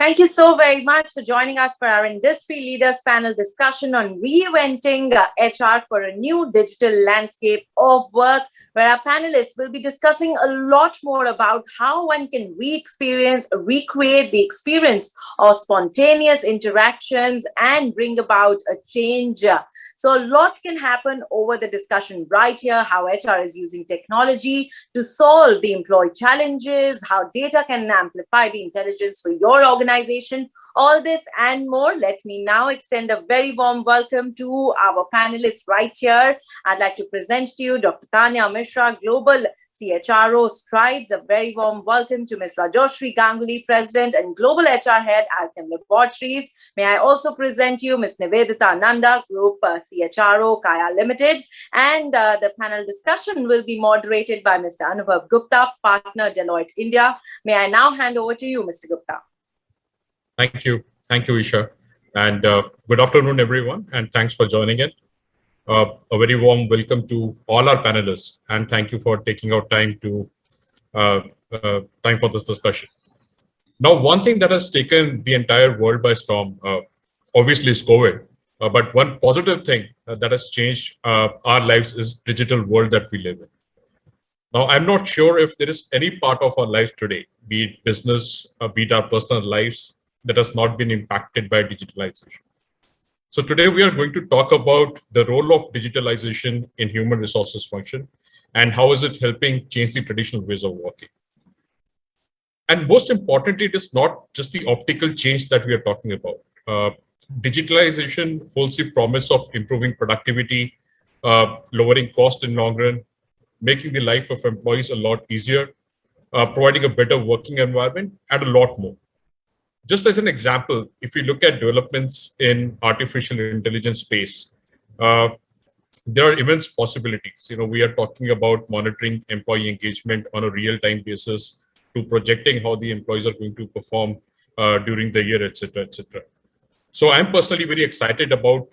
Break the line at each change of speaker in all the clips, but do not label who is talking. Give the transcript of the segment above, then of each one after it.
Thank you so very much for joining us for our Industry Leaders panel discussion on reinventing HR for a new digital landscape of work, where our panelists will be discussing a lot more about how one can recreate the experience of spontaneous interactions and bring about a change. So a lot can happen over the discussion right here, how HR is using technology to solve the employee challenges, how data can amplify the intelligence for your organization, all this and more. Let me now extend a very warm welcome to our panelists right here. I'd like to present to you Dr. Tanaya Mishra, Global CHRO Strides. A very warm welcome to Ms. Rajorshi, Ganguli, President and Global HR Head, Alkem Laboratories. May I also present you Ms. Nivedita, Nanda, Group CHRO, Kaya Limited. And the panel discussion will be moderated by Mr. Anubhav Gupta, Partner, Deloitte India. May I now hand over to you, Mr. Gupta.
Thank you, Isha. And good afternoon, everyone. And thanks for joining in. A very warm welcome to all our panelists, and thank you for taking out time for this discussion. Now, one thing that has taken the entire world by storm, obviously, is COVID. But one positive thing that has changed our lives is digital world that we live in. Now, I'm not sure if there is any part of our life today, be it business, be it our personal lives, that has not been impacted by digitalization. So today we are going to talk about the role of digitalization in human resources function and how is it helping change the traditional ways of working. And most importantly, it is not just the optical change that we are talking about. Digitalization holds the promise of improving productivity, lowering cost in long run, making the life of employees a lot easier, providing a better working environment, and a lot more. Just as an example, if you look at developments in artificial intelligence space, there are immense possibilities. We are talking about monitoring employee engagement on a real-time basis to projecting how the employees are going to perform during the year, etc., etc. So I'm personally very excited about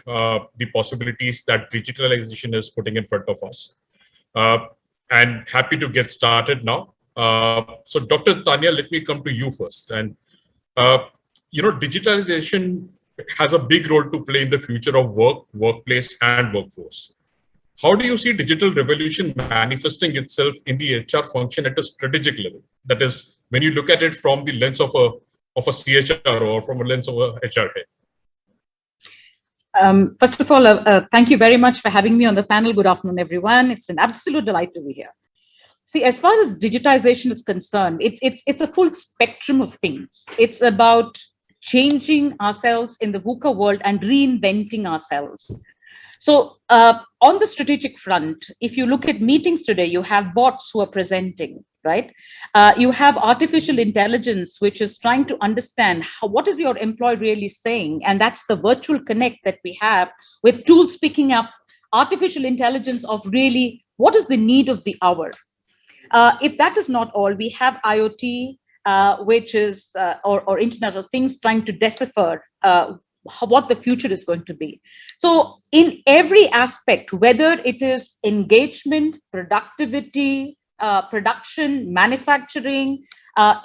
the possibilities that digitalization is putting in front of us. And happy to get started now. So Dr. Tanaya, let me come to you first. And digitalization has a big role to play in the future of work, workplace, and workforce. How do you see digital revolution manifesting itself in the HR function at a strategic level? That is, when you look at it from the lens of a CHRO or from a lens of a HR head.
First of all, thank you very much for having me on the panel. Good afternoon, everyone. It's an absolute delight to be here. See, as far as digitization is concerned, it's a full spectrum of things. It's about changing ourselves in the VUCA world and reinventing ourselves. So on the strategic front, if you look at meetings today, you have bots who are presenting, right? You have artificial intelligence, which is trying to understand what is your employee really saying? And that's the virtual connect that we have with tools picking up artificial intelligence of really what is the need of the hour. If that is not all, we have IoT, which is, or Internet of Things, trying to decipher what the future is going to be. So in every aspect, whether it is engagement, productivity, production, manufacturing,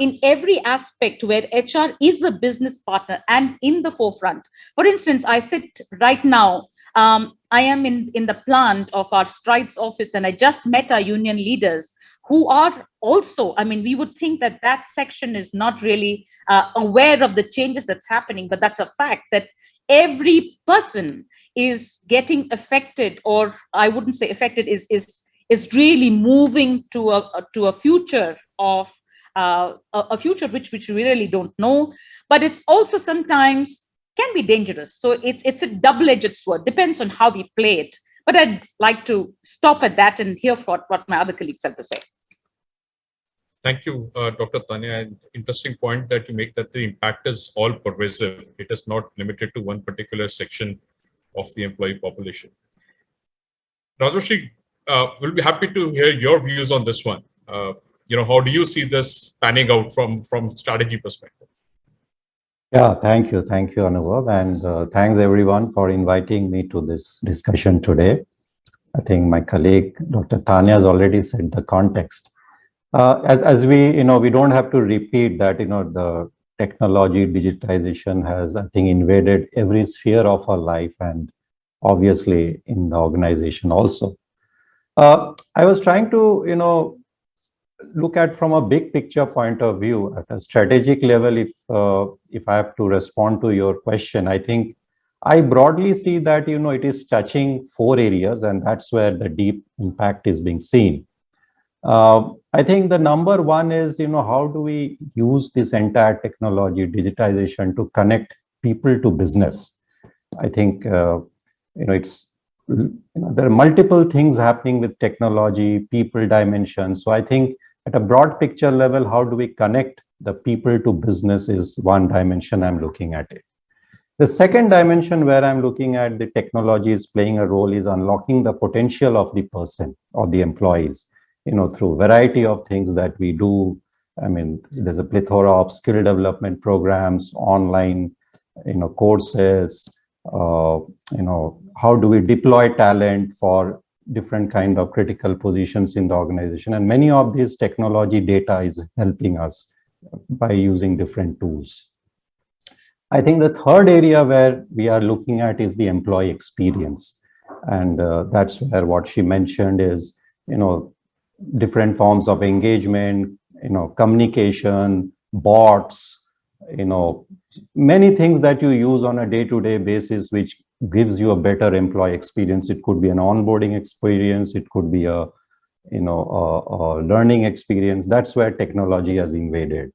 in every aspect where HR is a business partner and in the forefront. For instance, I sit right now, I am in the plant of our Strides office, and I just met our union leaders who are also, we would think that section is not really aware of the changes that's happening, but that's a fact that every person is getting affected, or I wouldn't say affected, is really moving to a future of a future which we really don't know, but it's also sometimes can be dangerous. So it's a double-edged sword, depends on how we play it. But I'd like to stop at that and hear what my other colleagues have to say.
Thank you, Dr. Tanaya. Interesting point that you make, that the impact is all pervasive. It is not limited to one particular section of the employee population. Rajorshi, we'll be happy to hear your views on this one. How do you see this panning out from strategy perspective?
Yeah, thank you, Anubhav, and thanks everyone for inviting me to this discussion today. I think my colleague, Dr. Tanaya, has already set the context. As we, we don't have to repeat that, the technology, digitization has, I think, invaded every sphere of our life, and obviously in the organization also. I was trying to, look at from a big picture point of view at a strategic level. If I have to respond to your question, I think I broadly see that, it is touching 4 areas, and that's where the deep impact is being seen. I think the number one is, how do we use this entire technology, digitization, to connect people to business? I think, there are multiple things happening with technology, people dimensions. So I think at a broad picture level, how do we connect the people to business is one dimension I'm looking at it. The second dimension where I'm looking at the technology is playing a role is unlocking the potential of the person or the employees, through variety of things that we do. I mean, there's a plethora of skill development programs, online, courses, how do we deploy talent for different kind of critical positions in the organization. And many of these technology data is helping us by using different tools. I think the third area where we are looking at is the employee experience. And that's where what she mentioned is, different forms of engagement, communication, bots, many things that you use on a day-to-day basis, which gives you a better employee experience. It could be an onboarding experience. It could be a learning experience. That's where technology has invaded.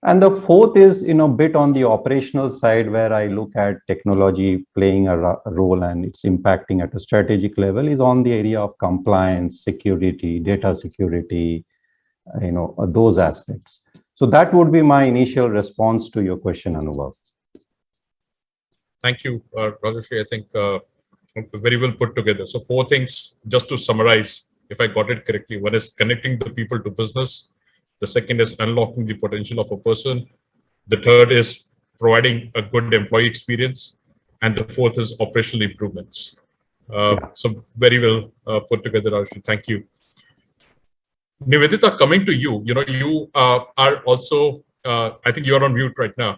And the fourth is, bit on the operational side, where I look at technology playing a role and it's impacting at a strategic level, is on the area of compliance, security, data security, those aspects. So that would be my initial response to your question, Anubhav.
Thank you, Rajorshi. I think very well put together. So 4 things, just to summarize, if I got it correctly. One is connecting the people to business. The second is unlocking the potential of a person. The third is providing a good employee experience. And the fourth is operational improvements. So very well put together, Rajorshi. Thank you. Nivedita, coming to you, you are also, I think you're on mute right now.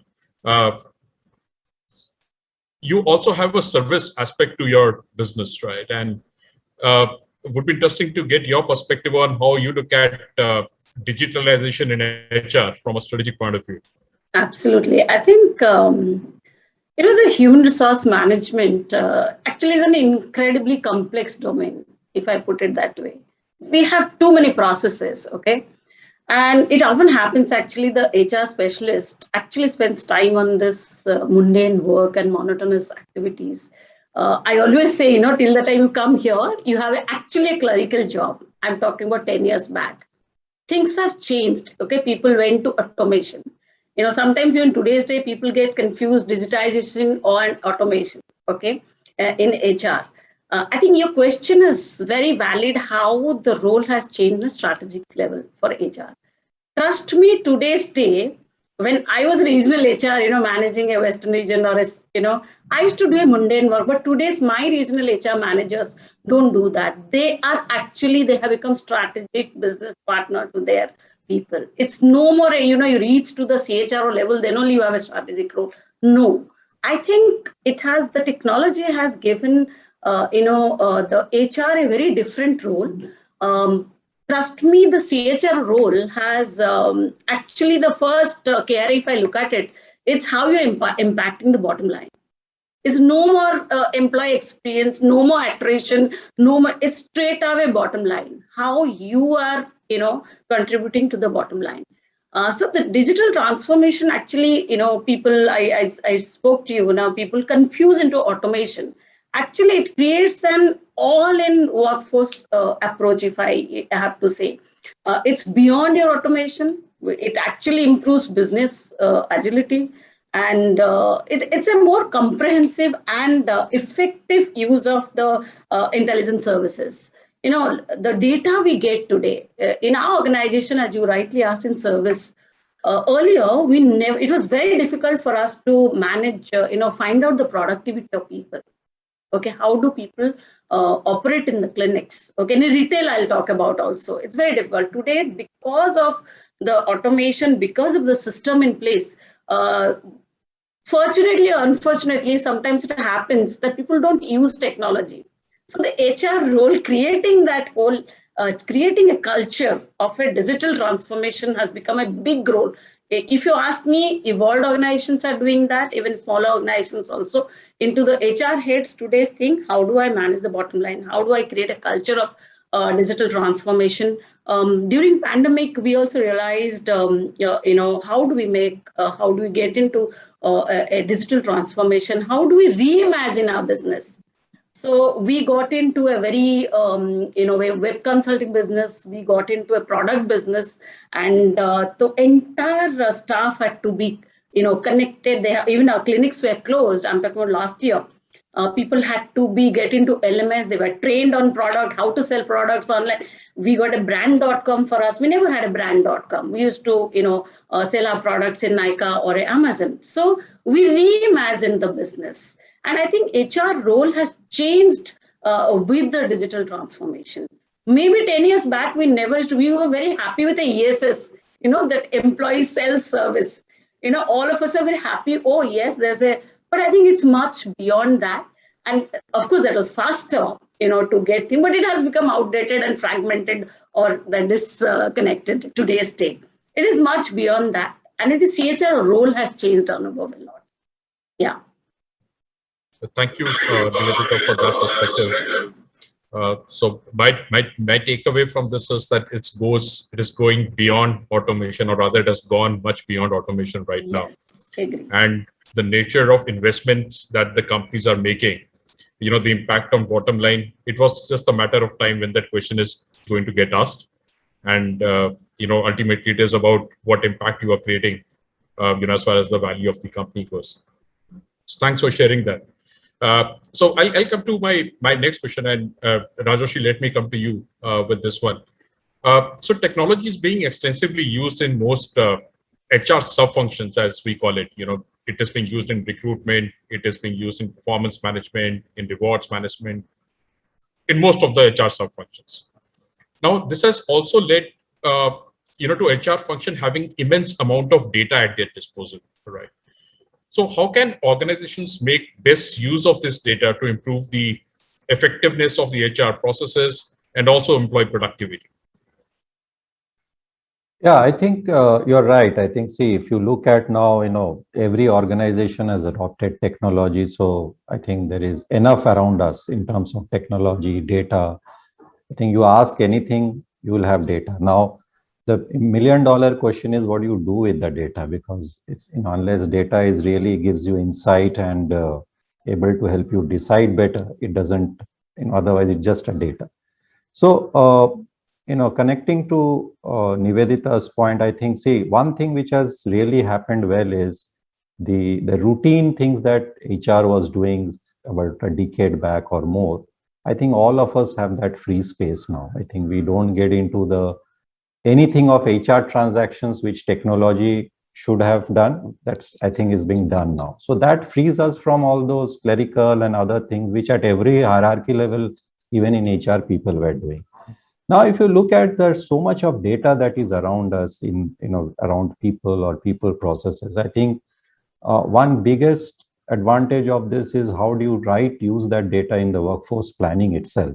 You also have a service aspect to your business, right? And it would be interesting to get your perspective on how you look at digitalization in HR from a strategic point of view.
Absolutely. I think, the human resource management actually is an incredibly complex domain, if I put it that way. We have too many processes, okay? And it often happens, actually, the HR specialist actually spends time on this mundane work and monotonous activities. I always say, till the time you come here, you have actually a clerical job. I'm talking about 10 years back. Things have changed, okay? People went to automation. Sometimes even today's day, people get confused digitization or automation, okay, in HR. I think your question is very valid, how the role has changed on a strategic level for HR. Trust me, today's day, when I was regional HR, managing a Western region or, I used to do a mundane work, but today's my regional HR managers don't do that. They have become strategic business partner to their people. It's no more, you reach to the CHRO level, then only you have a strategic role. No, I think the technology has given the HR a very different role. Trust me, the CHR role has actually the first KRA, if I look at it, it's how you're impacting the bottom line. It's no more employee experience, no more attrition, no more, it's straight away bottom line. How you are, contributing to the bottom line. So the digital transformation, actually, people, I spoke to you now, people confuse into automation. Actually, it creates an all-in workforce approach, if I have to say. It's beyond your automation. It actually improves business agility. And it's a more comprehensive and effective use of the intelligence services. The data we get today in our organization, as you rightly asked, in service, earlier, it was very difficult for us to manage, find out the productivity of people. Okay, how do people operate in the clinics? Okay, in retail, I'll talk about also. It's very difficult. Today, because of the automation, because of the system in place, Fortunately or unfortunately, sometimes it happens that people don't use technology. So the HR role, creating that whole, creating a culture of a digital transformation has become a big role. If you ask me, evolved organizations are doing that, even smaller organizations also. Into the HR heads today's think, how do I manage the bottom line? How do I create a culture of digital transformation? During pandemic, we also realized, how do we make, how do we get into a digital transformation? How do we reimagine our business? So we got into a very, a web consulting business. We got into a product business, and the entire staff had to be, connected. Even our clinics were closed. I'm talking about last year. People had to get into LMS. They were trained on product, how to sell products online. We got a brand.com for us. We never had a brand.com. We used to, sell our products in Nykaa or Amazon. So we reimagined the business. And I think HR role has changed with the digital transformation. Maybe 10 years back, we were very happy with the ESS, that employee self-service. All of us are very happy. Oh, yes, but I think it's much beyond that. And of course, that was faster, to get things, but it has become outdated and fragmented or that disconnected to today's state. It is much beyond that. And I think the CHR role has changed Anubhav a lot. Yeah.
Thank you, Nivedita, for that perspective. So my takeaway from this is that it is going beyond automation, or rather, it has gone much beyond automation right now.
Agree.
And the nature of investments that the companies are making, the impact on bottom line, it was just a matter of time when that question is going to get asked. And, ultimately, it is about what impact you are creating, as far as the value of the company goes. So thanks for sharing that. So I'll come to my next question, and Rajorshi, let me come to you with this one. So technology is being extensively used in most HR sub-functions, as we call it. It is being used in recruitment, it is being used in performance management, in rewards management, in most of the HR sub-functions. Now, this has also led, to HR function having immense amount of data at their disposal, right? So how can organizations make best use of this data to improve the effectiveness of the HR processes and also employee productivity?
Yeah, I think you're right. I think, see, if you look at now, every organization has adopted technology. So I think there is enough around us in terms of technology, data. I think you ask anything, you will have data. Now, the $1 million question is, what do you do with the data? Because it's, unless data is really gives you insight and able to help you decide better, it doesn't, otherwise it's just a data. So, connecting to Nivedita's point, I think, see, one thing which has really happened well is the routine things that HR was doing about a decade back or more. I think all of us have that free space now. I think we don't get into anything of HR transactions which technology should have done. That's, I think, is being done now. So that frees us from all those clerical and other things which at every hierarchy level, even in HR, people were doing. Now, if you look at, there's so much of data that is around us around people or people processes. I think one biggest advantage of this is how do you use that data in the workforce planning itself,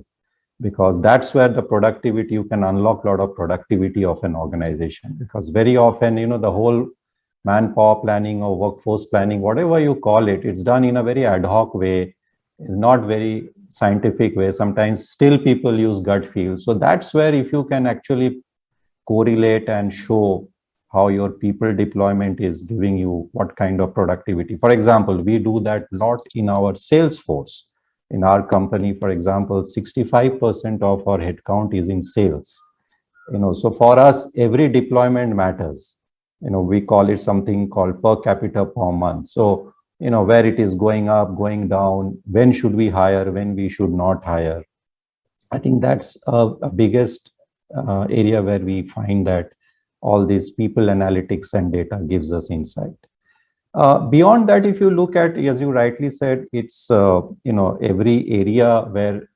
because that's where the productivity, you can unlock a lot of productivity of an organization. Because very often, the whole manpower planning or workforce planning, whatever you call it, it's done in a very ad hoc way, not very scientific way. Sometimes still people use gut feel. So that's where, if you can actually correlate and show how your people deployment is giving you what kind of productivity. For example, we do that a lot in our sales force. In our company, for example, 65% of our headcount is in sales. So for us, every deployment matters. We call it something called per capita per month. So, where it is going up, going down, when should we hire, when we should not hire. I think that's a biggest area where we find that all these people analytics and data gives us insight. Beyond that, if you look at, as you rightly said, it's, every area where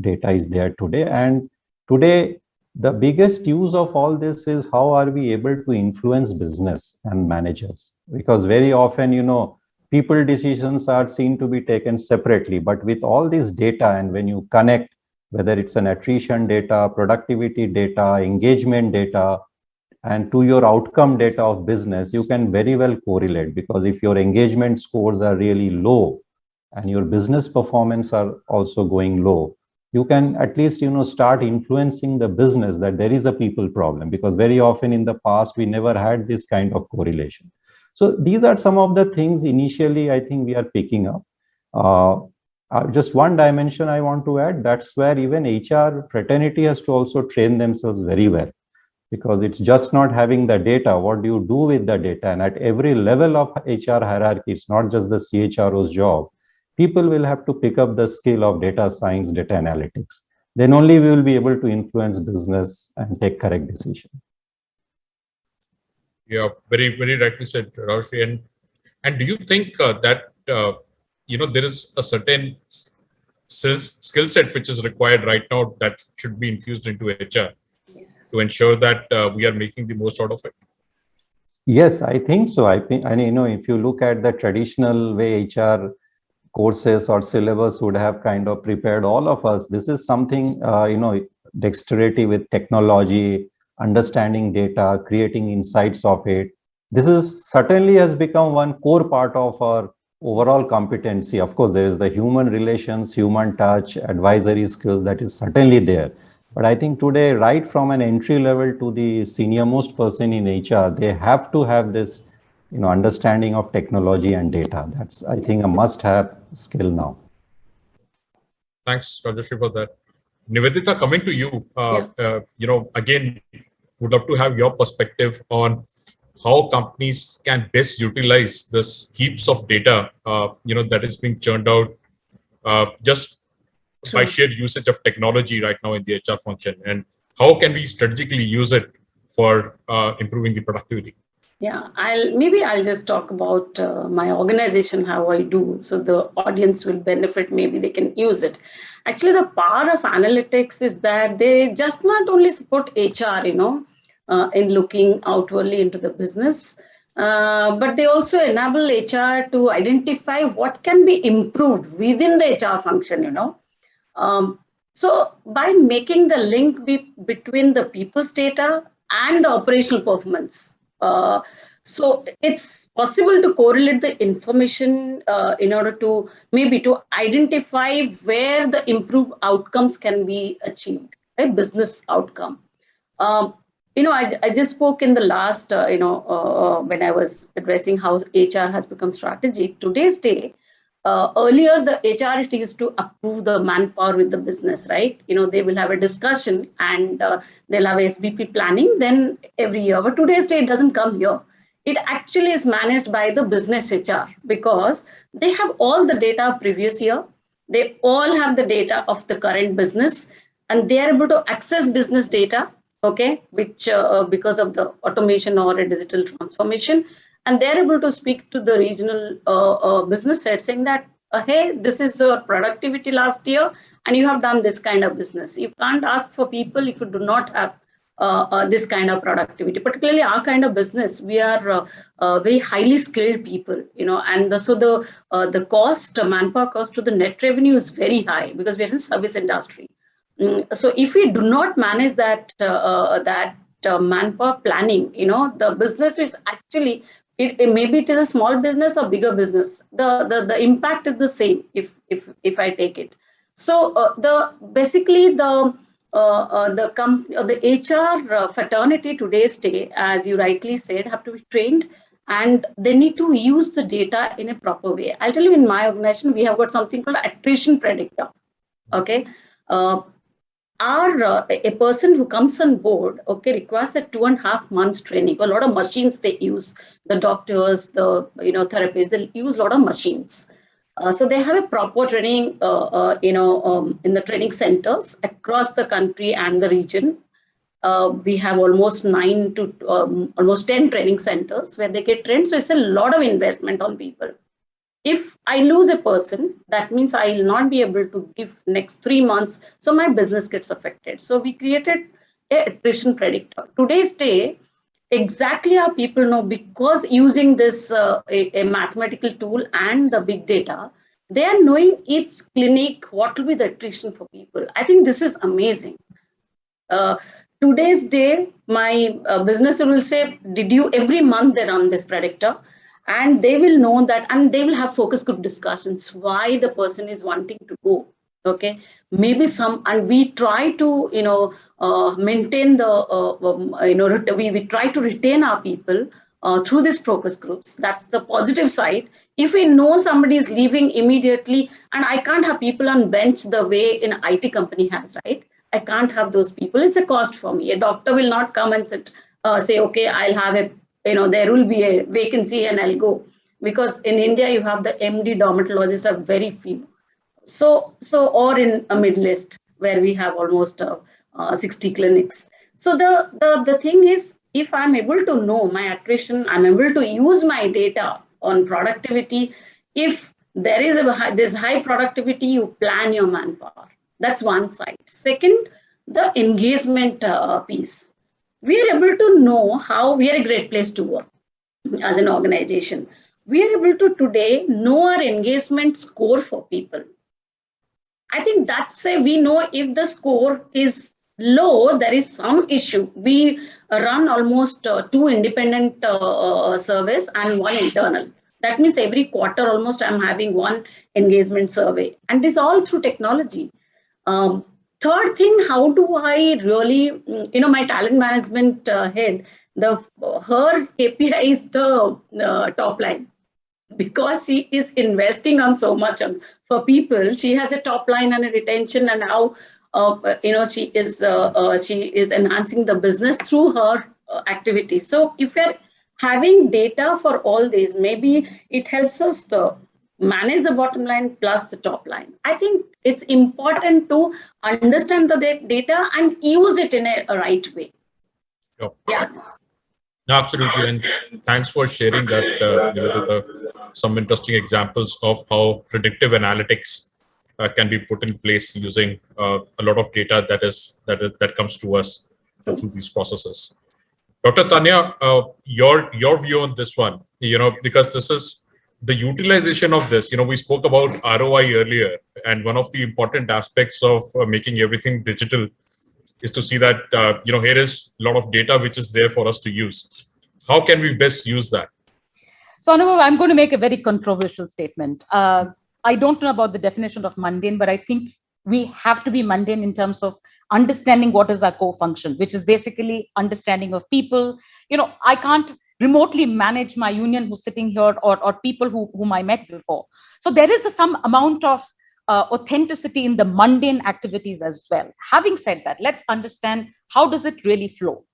data is there today. And today, the biggest use of all this is how are we able to influence business and managers? Because very often, people decisions are seen to be taken separately, but with all this data, and when you connect, whether it's an attrition data, productivity data, engagement data, and to your outcome data of business, you can very well correlate, because if your engagement scores are really low and your business performance are also going low, you can at least start influencing the business that there is a people problem, because very often in the past we never had this kind of correlation. So these are some of the things initially I think we are picking up. Just one dimension I want to add, that's where even HR fraternity has to also train themselves very well, because it's just not having the data. What do you do with the data? And at every level of HR hierarchy, it's not just the CHRO's job. People will have to pick up the skill of data science, data analytics. Then only we will be able to influence business and take correct decisions.
Yeah, very, very rightly said, Rajorshi. And do you think that there is a certain skill set which is required right now that should be infused into HR to ensure that we are making the most out of it?
Yes, I think so. I think, if you look at the traditional way HR courses or syllabus would have kind of prepared all of us, this is something, dexterity with technology, understanding data, creating insights of it. This is certainly has become one core part of our overall competency. Of course, there is the human relations, human touch, advisory skills, that is certainly there. But I think today, right from an entry level to the senior most person in HR, they have to have this, understanding of technology and data. That's, I think, a must-have skill now.
Thanks, Rajorshi, for that. Nivedita, coming to you, again, would love to have your perspective on how companies can best utilize this heaps of data, that is being churned out just by sheer usage of technology right now in the HR function, and how can we strategically use it for improving the productivity?
Yeah, I'll just talk about my organization, how I do, so the audience will benefit. Maybe they can use it. Actually, the power of analytics is that they just not only support HR, in looking outwardly into the business, but they also enable HR to identify what can be improved within the HR function, So by making the link between the people's data and the operational performance, so it's possible to correlate the information in order to maybe to identify where the improved outcomes can be achieved, right? Business outcome. I just spoke in the last, when I was addressing how HR has become strategic. Today's day, earlier the HR used to approve the manpower with the business, right? They will have a discussion and they'll have SBP planning then every year. But today's day, it doesn't come here. It actually is managed by the business HR, because they have all the data previous year. They all have the data of the current business, and they are able to access business data, okay, which because of the automation or a digital transformation. And they're able to speak to the regional business head saying that, hey, this is your productivity last year, and you have done this kind of business. You can't ask for people if you do not have this kind of productivity. Particularly our kind of business, we are very highly skilled people, and so the cost, manpower cost to the net revenue is very high because we are in service industry. So if we do not manage that manpower planning, the business is actually, maybe it is a small business or bigger business. The impact is the same if I take it. So basically the HR fraternity today's day, as you rightly said, have to be trained, and they need to use the data in a proper way. I'll tell you, in my organization, we have got something called attrition predictor. Okay. A person who comes on board, okay, requires a 2.5 months training. A lot of machines they use, the doctors, the therapists, they use a lot of machines. So they have a proper training, in the training centers across the country and the region. We have almost 9 to almost 10 training centers where they get trained. So it's a lot of investment on people. If I lose a person, that means I will not be able to give next 3 months. So my business gets affected. So we created attrition predictor. Today's day, exactly how people know, because using this a mathematical tool and the big data, they are knowing each clinic what will be the attrition for people. I think this is amazing. Uh, Today's day, my business will say, did you, every month they run this predictor, and they will know that, and they will have focus group discussions why the person is wanting to go. Okay, maybe some, and we try to, maintain the, we try to retain our people through these focus groups. That's the positive side. If we know somebody is leaving immediately, and I can't have people on bench the way an IT company has, right? I can't have those people. It's a cost for me. A doctor will not come and say, okay, I'll have a, there will be a vacancy and I'll go. Because in India, you have the MD dermatologists are very few. So, or in a Middle East, where we have almost 60 clinics. So the thing is, if I'm able to know my attrition, I'm able to use my data on productivity. If there is this high productivity, you plan your manpower. That's one side. Second, the engagement piece. We are able to know how we are a great place to work as an organization. We are able to today know our engagement score for people. I think that's a, we know if the score is low, there is some issue. We run almost 2 independent surveys and 1 internal. That means every quarter almost I'm having 1 engagement survey. And this all through technology. Third thing, how do I really, my talent management head, her KPI is the top line. Because she is investing on so much for people, she has a top line and a retention, and how she is enhancing the business through her activities. So if we're having data for all these, maybe it helps us to manage the bottom line plus the top line. I think it's important to understand the data and use it in a right way.
Sure.
Yeah.
No, absolutely. And thanks for sharing that, Nivedita, some interesting examples of how predictive analytics can be put in place using a lot of data that comes to us through these processes. Dr. Tanya, your view on this one, because this is the utilization of this. We spoke about ROI earlier, and one of the important aspects of making everything digital is to see that, here is a lot of data which is there for us to use. How can we best use that?
So, Anubhav, I'm going to make a very controversial statement. I don't know about the definition of mundane, but I think we have to be mundane in terms of understanding what is our core function, which is basically understanding of people. I can't remotely manage my union who's sitting here or people whom I met before. So there is some amount of authenticity in the mundane activities as well. Having said that, let's understand how does it really flow.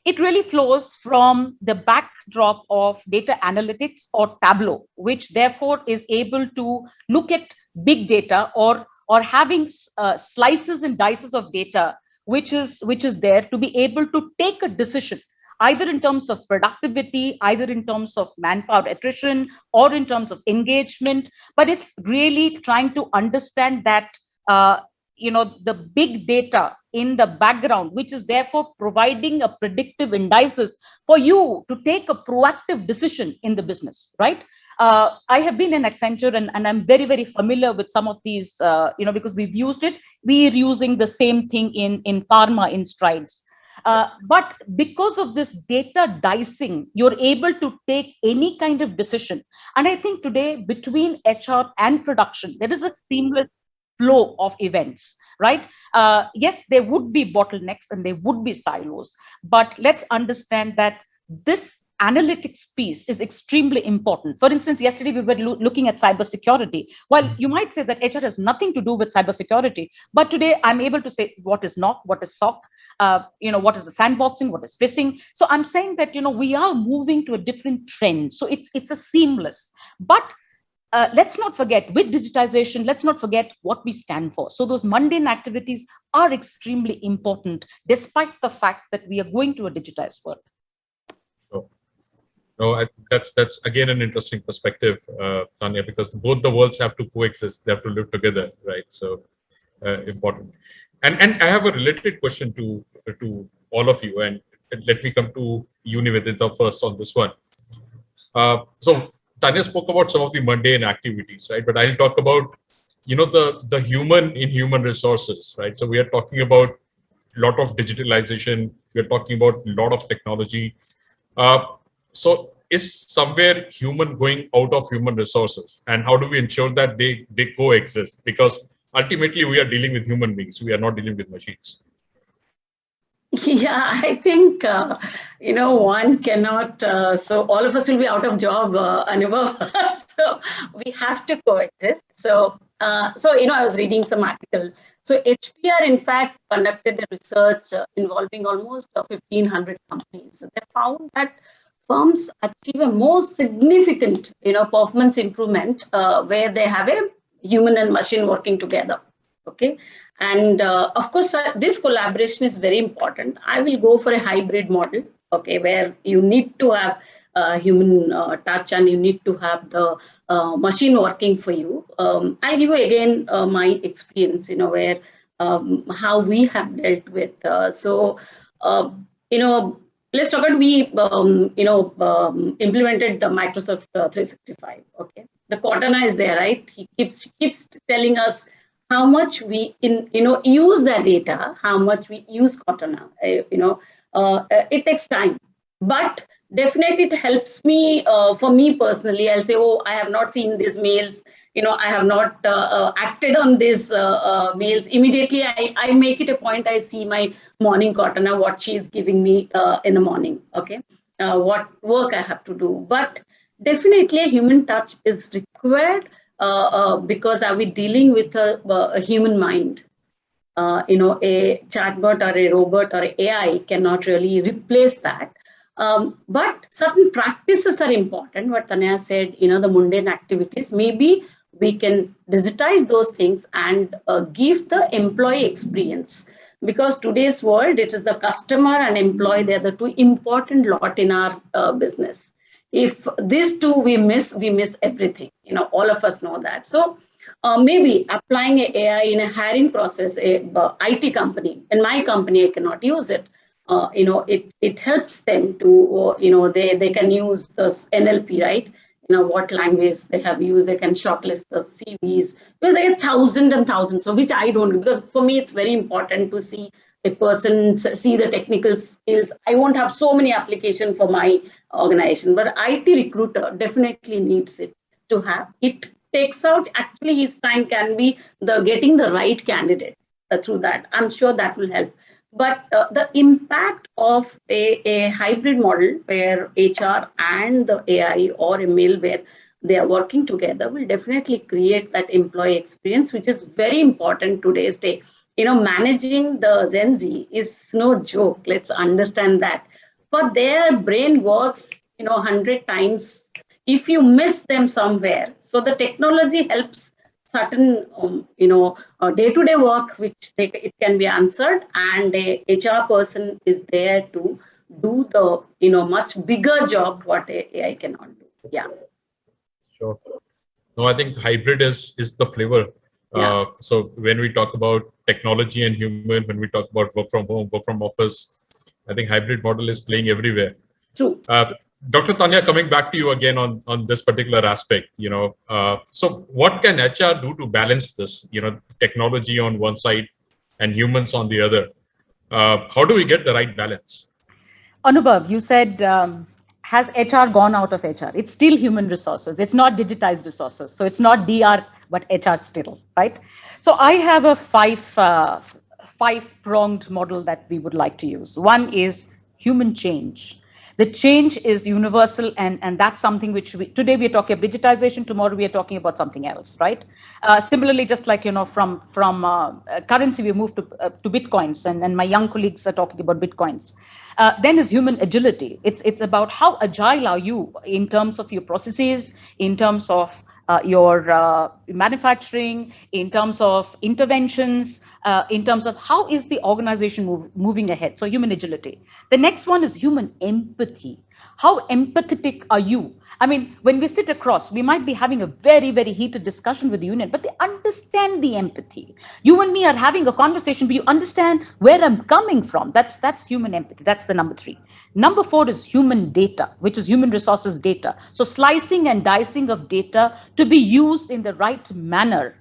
It really flows from the backdrop of data analytics or Tableau, which therefore is able to look at big data or having slices and dices of data, which is there to be able to take a decision, either in terms of productivity, either in terms of manpower attrition, or in terms of engagement. But it's really trying to understand that, the big data in the background, which is therefore providing a predictive indices for you to take a proactive decision in the business, right? I have been in Accenture and I'm very, very familiar with some of these, because we've used it. We're using the same thing in pharma in Strides. But because of this data dicing, you're able to take any kind of decision. And I think today between HR and production, there is a seamless flow of events, right? Yes, there would be bottlenecks and there would be silos, but let's understand that this analytics piece is extremely important. For instance, yesterday we were looking at cybersecurity. Well, you might say that HR has nothing to do with cybersecurity, but today I'm able to say what is NOC, what is SOC, what is the sandboxing, what is phishing. So I'm saying that, we are moving to a different trend. So it's a seamless, but let's not forget with digitization, let's not forget what we stand for. So those mundane activities are extremely important, despite the fact that we are going to a digitized world.
Sure. No, I think that's again an interesting perspective, Tanya, because both the worlds have to coexist. They have to live together, right? So important. And I have a related question to all of you. And let me come to you, Nivedita, first on this one. So Tanya spoke about some of the mundane activities, right? But I'll talk about, the human in human resources, right? So we are talking about a lot of digitalization. We're talking about a lot of technology. So is somewhere human going out of human resources? And how do we ensure that they coexist? Because ultimately we are dealing with human beings. We are not dealing with machines.
Yeah, I think, one cannot, so all of us will be out of job, Anubhav. So we have to coexist. So, I was reading some article. So HPR, in fact, conducted a research involving almost 1,500 companies. So they found that firms achieve a more significant, performance improvement where they have a human and machine working together. Okay. And of course, this collaboration is very important. I will go for a hybrid model, okay, where you need to have human touch and you need to have the machine working for you. I give you again my experience, where how we have dealt with. Let's talk about implemented Microsoft 365. Okay, the Cortana is there, right? He keeps telling us how much we use that data, how much we use Cortana. It takes time, but definitely it helps me. For me personally, I'll say, oh, I have not seen these mails. I have not acted on these mails. Immediately, I make it a point. I see my morning Cortana, what she is giving me in the morning. Okay, what work I have to do, but definitely a human touch is required. Because are we dealing with a human mind? A chatbot or a robot or AI cannot really replace that. But certain practices are important. What Tanaya said, the mundane activities, maybe we can digitize those things and give the employee experience. Because today's world, it is the customer and employee, they're the two important lot in our business. If these two we miss everything. All of us know that. So maybe applying AI in a hiring process, a IT company. In my company, I cannot use it. It helps them to, they can use the NLP, right? What language they have used. They can shortlist the CVs. Well, there are thousands and thousands. So which I don't do, because for me it's very important to see a person, see the technical skills. I won't have so many applications for my organization, but IT recruiter definitely needs it to have. It takes out, actually his time can be the getting the right candidate through that. I'm sure that will help. But the impact of a hybrid model where HR and the AI or a mail where they are working together will definitely create that employee experience, which is very important today's day. Managing the Gen Z is no joke. Let's understand that. But their brain works, 100 times if you miss them somewhere. So the technology helps certain, day-to-day work, which it can be answered, and a HR person is there to do the, much bigger job what AI cannot do. Yeah.
Sure. No, I think hybrid is the flavor.
Yeah.
So when we talk about technology and human, when we talk about work from home, work from office, I think hybrid model is playing everywhere.
True.
Dr. Tanya, coming back to you again on this particular aspect, so what can HR do to balance this, technology on one side and humans on the other? How do we get the right balance?
Anubhav, you said, has HR gone out of HR? It's still human resources. It's not digitized resources. So it's not DR, but HR still, right? So I have a five-pronged model that we would like to use. One is human change. The change is universal, and that's something which today we are talking about digitization, tomorrow we are talking about something else, right? Similarly, just like, from currency, we moved to Bitcoins, and my young colleagues are talking about Bitcoins. Then is human agility. It's about how agile are you in terms of your processes, in terms of your manufacturing, in terms of interventions, in terms of how is the organization moving ahead. So human agility. The next one is human empathy. How empathetic are you? I mean, when we sit across, we might be having a very, very heated discussion with the union, but they understand the empathy. You and me are having a conversation, but you understand where I'm coming from. That's human empathy. That's the number 3. Number 4 is human data, which is human resources data. So slicing and dicing of data to be used in the right manner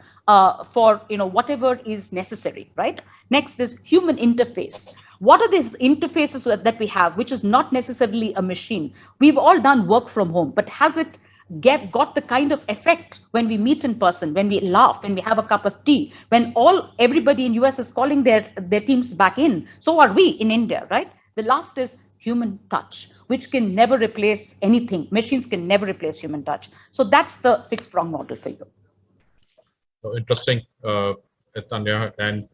for whatever is necessary, right? Next is human interface. What are these interfaces that we have, which is not necessarily a machine? We've all done work from home, but has it got the kind of effect when we meet in person, when we laugh, when we have a cup of tea, when everybody in US is calling their teams back in? So are we in India, right? The last is human touch, which can never replace anything. Machines can never replace human touch. So that's the 6-prong model for you.
Interesting, Tanaya. And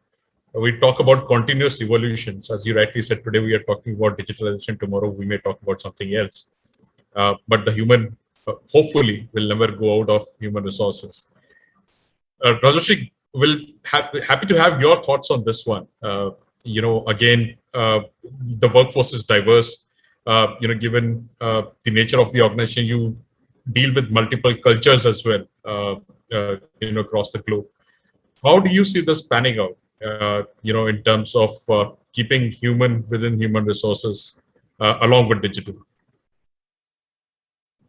we talk about continuous evolution. So as you rightly said, today we are talking about digitalization. Tomorrow we may talk about something else. But the human, hopefully, will never go out of human resources. Rajorshi, will happy to have your thoughts on this one. Again, the workforce is diverse. Given the nature of the organization, you deal with multiple cultures as well. Across the globe. How do you see this panning out? In terms of keeping human within human resources, along with digital.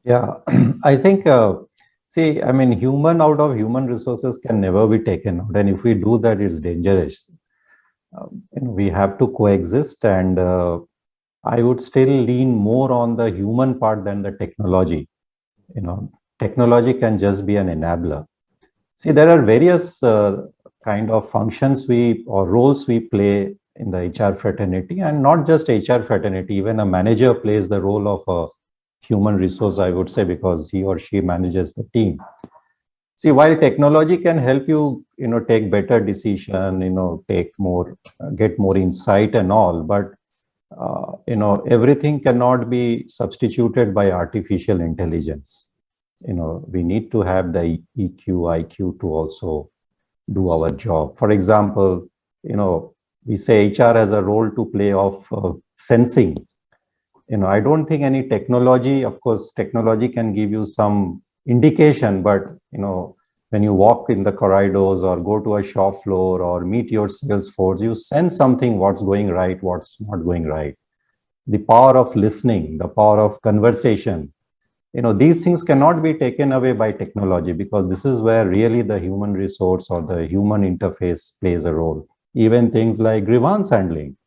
Yeah, I think. See, I mean, human out of human resources can never be taken out, and if we do that, it's dangerous. We have to coexist, and I would still lean more on the human part than the technology. Technology can just be an enabler. See, there are various kind of functions or roles we play in the HR fraternity, and not just HR fraternity. Even a manager plays the role of a human resource, I would say, because he or she manages the team. See, while technology can help you, take better decision, get more insight and all, but everything cannot be substituted by artificial intelligence. We need to have the EQ, IQ to also do our job. For example, we say HR has a role to play of sensing. I don't think any technology, of course, technology can give you some indication, but, when you walk in the corridors or go to a shop floor or meet your sales force, you sense something, what's going right, what's not going right. The power of listening, the power of conversation, these things cannot be taken away by technology, because this is where really the human resource or the human interface plays a role. Even things like grievance handling.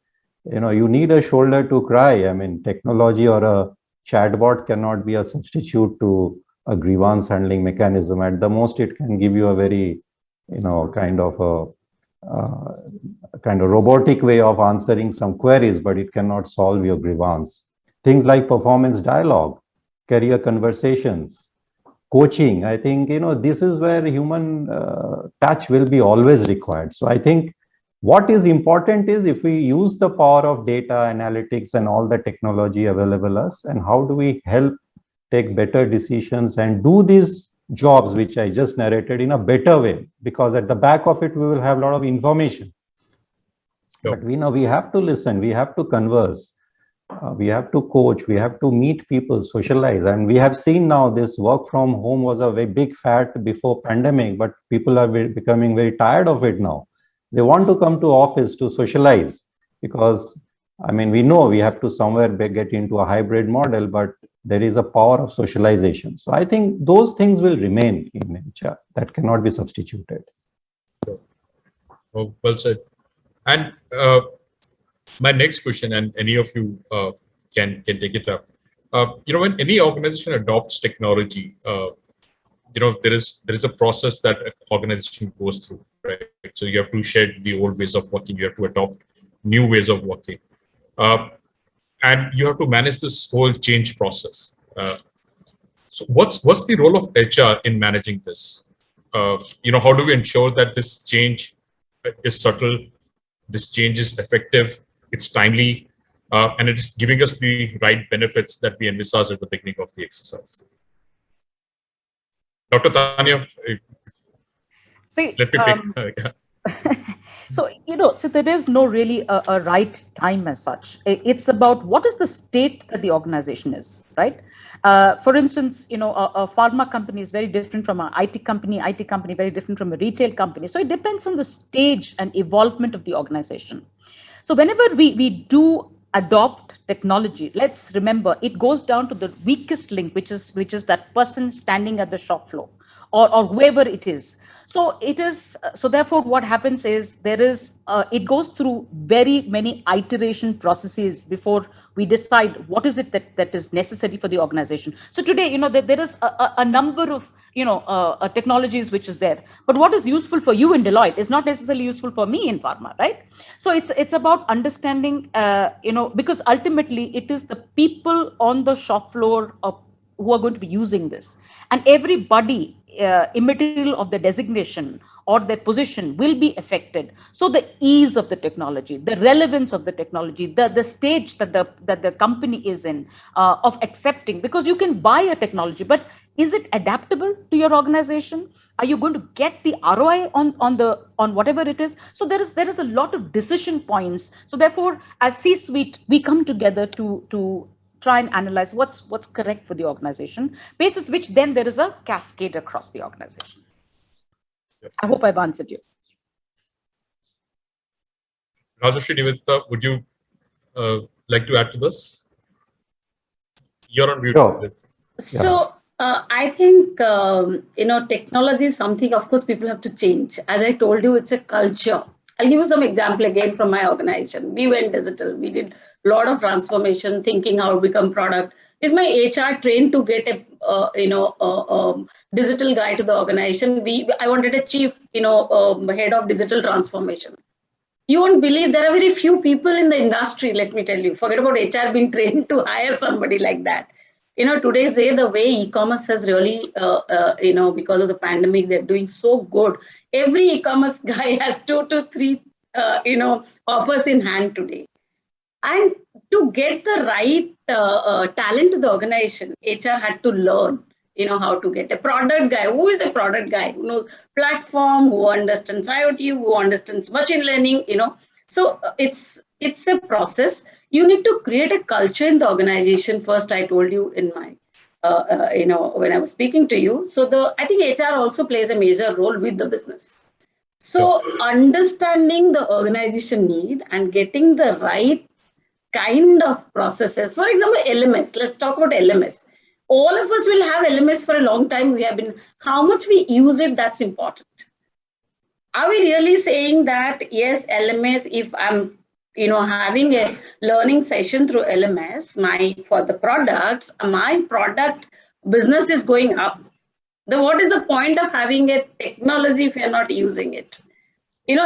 You need a shoulder to cry. I mean, technology or a chatbot cannot be a substitute to a grievance handling mechanism. At the most, it can give you a very, kind of robotic way of answering some queries, but it cannot solve your grievance. Things like performance dialogue, career conversations, coaching. I think, this is where human touch will be always required. So I think what is important is if we use the power of data analytics and all the technology available us, and how do we help take better decisions and do these jobs, which I just narrated, in a better way, because at the back of it, we will have a lot of information. Sure. But we have to listen, we have to converse, we have to coach, we have to meet people, socialize. And we have seen now this work from home was a very big fad before pandemic, but people are becoming very tired of it now. They want to come to office to socialize, because, I mean, we know we have to somewhere get into a hybrid model, but there is a power of socialization. So I think those things will remain in HR. That cannot be substituted.
Oh, well said. And my next question, and any of you can take it up. When any organization adopts technology, there is a process that an organization goes through, right? So you have to shed the old ways of working, you have to adopt new ways of working, and you have to manage this whole change process. So what's the role of HR in managing this? How do we ensure that this change is subtle, this change is effective, it's timely, and it is giving us the right benefits that we envisaged at the beginning of the exercise? Dr. Tanaya, let me pick.
So, so there is no really a right time as such. It's about what is the state that the organization is, right? For instance, a pharma company is very different from an IT company very different from a retail company. So it depends on the stage and evolvement of the organization. So whenever we do adopt technology, let's remember it goes down to the weakest link, which is that person standing at the shop floor, or whoever it is. So it is, so therefore what happens is it goes through very many iteration processes before we decide what is it that is necessary for the organization. So today, there is a number of technologies which is there, but what is useful for you in Deloitte is not necessarily useful for me in pharma, right? So it's about understanding, because ultimately it is the people on the shop floor who are going to be using this, and everybody immaterial of the designation or their position will be affected. So the ease of the technology, the relevance of the technology, the stage that the company is in, of accepting, because you can buy a technology, but is it adaptable to your organization? Are you going to get the ROI on whatever it is? So there is a lot of decision points. So therefore, as C-suite, we come together to try and analyze what's correct for the organization, basis which then there is a cascade across the organization. I hope I've answered you.
Rajorshi, Nivedita, would you like to add to this? You're on mute.
Sure.
So I think, technology is something, of course, people have to change. As I told you, it's a culture. I'll give you some example again from my organization. We went digital. We did a lot of transformation, thinking how to become product. Is my HR trained to get a digital guy to the organization? I wanted a chief, head of digital transformation. You won't believe there are very few people in the industry, let me tell you. Forget about HR being trained to hire somebody like that. Today's day, the way e-commerce has really, because of the pandemic, they're doing so good. Every e-commerce guy has 2 to 3, offers in hand today. And to get the right talent to the organization, HR had to learn, how to get a product guy. Who is a product guy? Who knows platform, who understands IoT, who understands machine learning, So it's a process. You need to create a culture in the organization. First, I told you in my, when I was speaking to you. So I think HR also plays a major role with the business. So understanding the organization need and getting the right kind of processes. For example, LMS. Let's talk about LMS. All of us will have LMS for a long time. How much we use it, that's important. Are we really saying that, yes, LMS, if I'm, having a learning session through LMS, for the products, my product business is going up. Then what is the point of having a technology if you're not using it?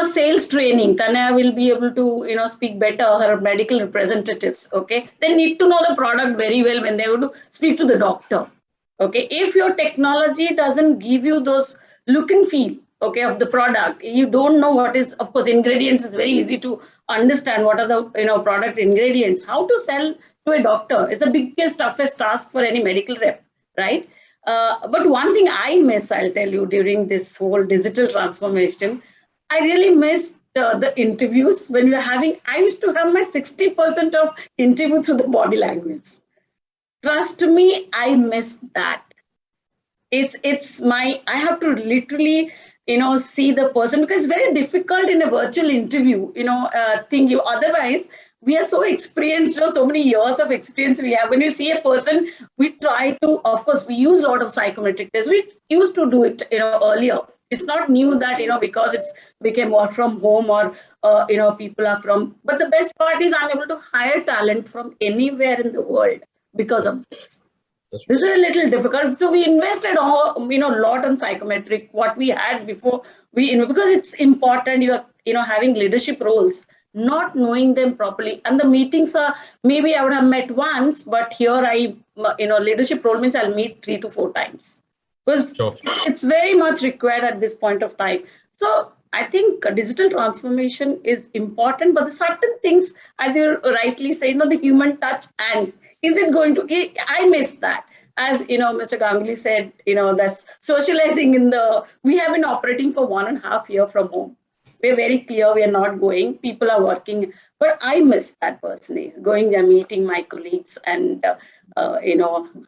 Sales training, Tanaya will be able to, speak better, her medical representatives, okay? They need to know the product very well when they go to speak to the doctor, okay? If your technology doesn't give you those look and feel, okay, of the product, you don't know what is, of course, ingredients is very easy to understand what are the, product ingredients. How to sell to a doctor is the biggest, toughest task for any medical rep, right? But one thing I miss, I'll tell you, during this whole digital transformation, I really missed the interviews when we were having. I used to have my 60% of interview through the body language. Trust me, I missed that. I have to literally, see the person, because it's very difficult in a virtual interview, otherwise we are so experienced, so many years of experience we have. When you see a person, we try to, of course, we use a lot of psychometric tests. We used to do it, earlier. It's not new that, because it's became work from home or, people are from, but the best part is I'm able to hire talent from anywhere in the world because of this. This is a little difficult. So we invested a lot on psychometric, what we had before because it's important. You are, having leadership roles, not knowing them properly. And the meetings are, maybe I would have met once, but here leadership role means I'll meet 3 to 4 times. Because it's very much required at this point of time. So I think digital transformation is important, but the certain things, as you rightly say, the human touch, and is it going to, I miss that. As Mr. Ganguli said, that's socializing we have been operating for 1.5 years from home. We're very clear we are not going. People are working, but I miss that person is going there, meeting my colleagues, and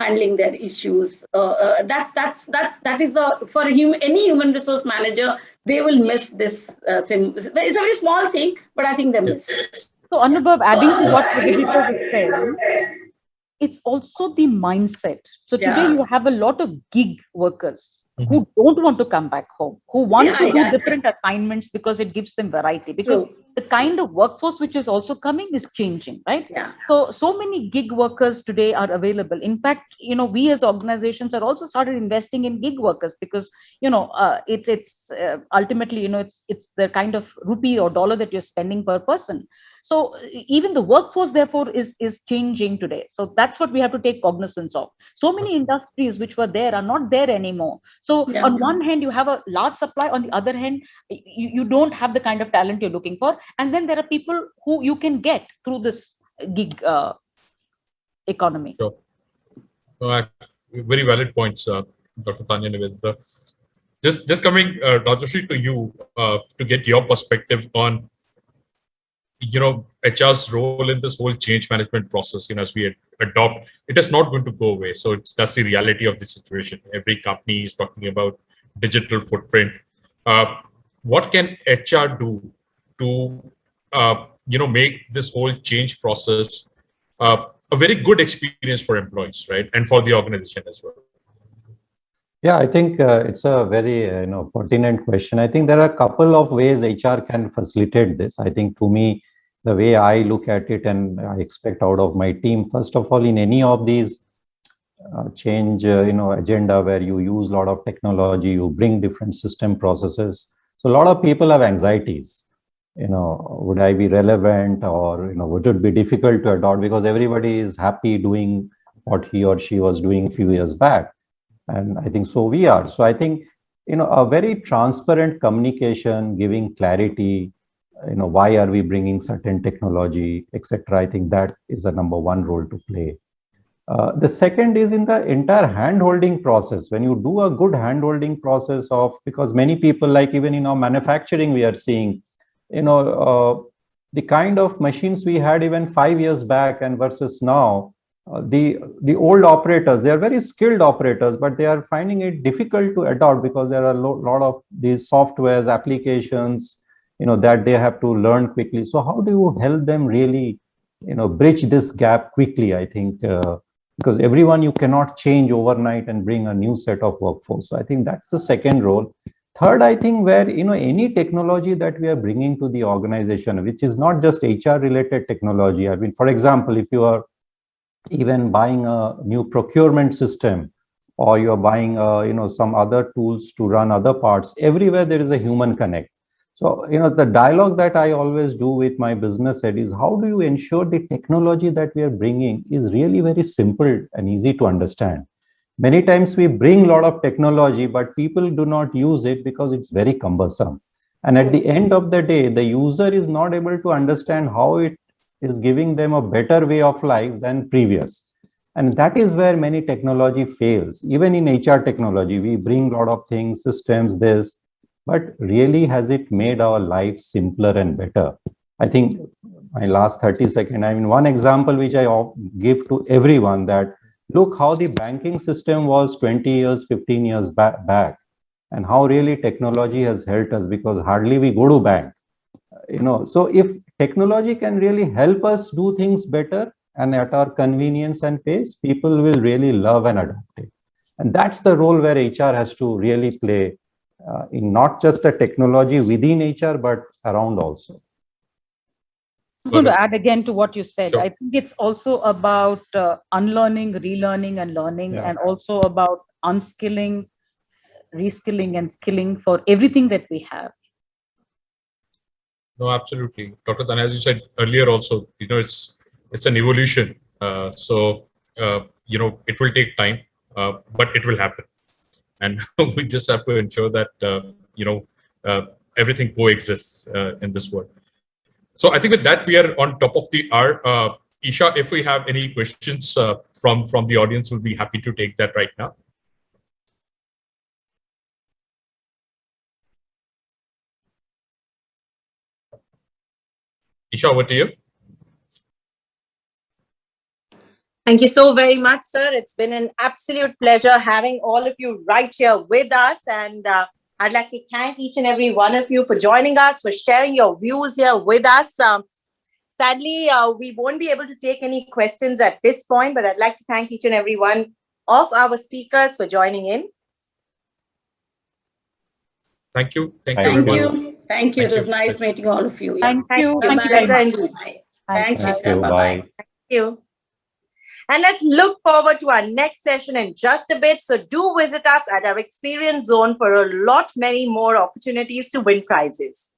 handling their issues. That is the for any human resource manager, they will miss this. It's a very small thing, but I think they miss it.
So, Anubhav, adding to what Nivedita was saying, it's also the mindset. So today you have a lot of gig workers who don't want to come back home, who want to do different assignments because it gives them variety. Because the kind of workforce which is also coming is changing, right? So many gig workers today are available. In fact, we as organizations are also started investing in gig workers because it's ultimately it's the kind of rupee or dollar that you're spending per person. So even the workforce, therefore, is changing today. So that's what we have to take cognizance of. So many industries which were there are not there anymore. So on one hand, you have a large supply. On the other hand, you don't have the kind of talent you're looking for. And then there are people who you can get through this gig economy.
Sure. Very valid points, Dr. Tanya Nivedita. Just coming, Rajorshi, to you to get your perspective on HR's role in this whole change management process. As we adopt, it is not going to go away. So that's the reality of the situation. Every company is talking about digital footprint. What can HR do to make this whole change process a very good experience for employees, right, and for the organization as well?
Yeah, I think it's a very pertinent question. I think there are a couple of ways HR can facilitate this. I think, to me, the way I look at it and I expect out of my team, first of all, in any of these change agenda where you use a lot of technology, you bring different system processes. So a lot of people have anxieties. Would I be relevant, or would it be difficult to adopt, because everybody is happy doing what he or she was doing a few years back. And I think so we are. So I think, a very transparent communication, giving clarity, why are we bringing certain technology, etc. I think that is the number one role to play. The second is in the entire hand-holding process. When you do a good hand-holding process because many people, like even in our manufacturing, we are seeing, the kind of machines we had even 5 years back and versus now, the old operators, they are very skilled operators, but they are finding it difficult to adopt because there are a lot of these softwares, applications, that they have to learn quickly. So how do you help them really, bridge this gap quickly? I think because everyone you cannot change overnight and bring a new set of workforce. So I think that's the second role. Third, I think where, any technology that we are bringing to the organization, which is not just HR related technology. I mean, for example, if you are even buying a new procurement system, or you're buying some other tools to run other parts, everywhere there is a human connect. So the dialogue that I always do with my business head is, how do you ensure the technology that we are bringing is really very simple and easy to understand? Many times we bring a lot of technology, but people do not use it because it's very cumbersome, and at the end of the day, the user is not able to understand how it is giving them a better way of life than previous. And that is where many technology fails. Even in HR technology, we bring a lot of things, systems, this, but really has it made our life simpler and better? I think my last 30 seconds, I mean, one example which I give to everyone, that look how the banking system was 20 years, 15 years back, and how really technology has helped us, because hardly we go to bank. So if technology can really help us do things better and at our convenience and pace, people will really love and adopt it. And that's the role where HR has to really play in not just the technology within HR, but around also.
I'm going to add again to what you said.
Sure.
I think it's also about unlearning, relearning, and learning, and also about unskilling, reskilling, and skilling for everything that we have.
No, absolutely, Dr. Tanaya, as you said earlier, also, it's an evolution. So it will take time, but it will happen, and we just have to ensure that everything coexists in this world. So I think with that, we are on top of the hour. Isha, if we have any questions from the audience, we'll be happy to take that right now. Isha, over to you.
Thank you so very much, sir. It's been an absolute pleasure having all of you right here with us. And I'd like to thank each and every one of you for joining us, for sharing your views here with us. Sadly, we won't be able to take any questions at this point, but I'd like to thank each and every one of our speakers for joining in.
Thank you. Thank you,
Thank
everyone.
you. Thank you. It was nice meeting all of you. Yeah.
Thank you.
Thank
Thank you
you
very
very
much.
much.
Bye.
Thanks.
Thanks,
Thank you.
Bye-bye.
Bye.
Thank you. And let's look forward to our next session in just a bit. So do visit us at our experience zone for a lot many more opportunities to win prizes.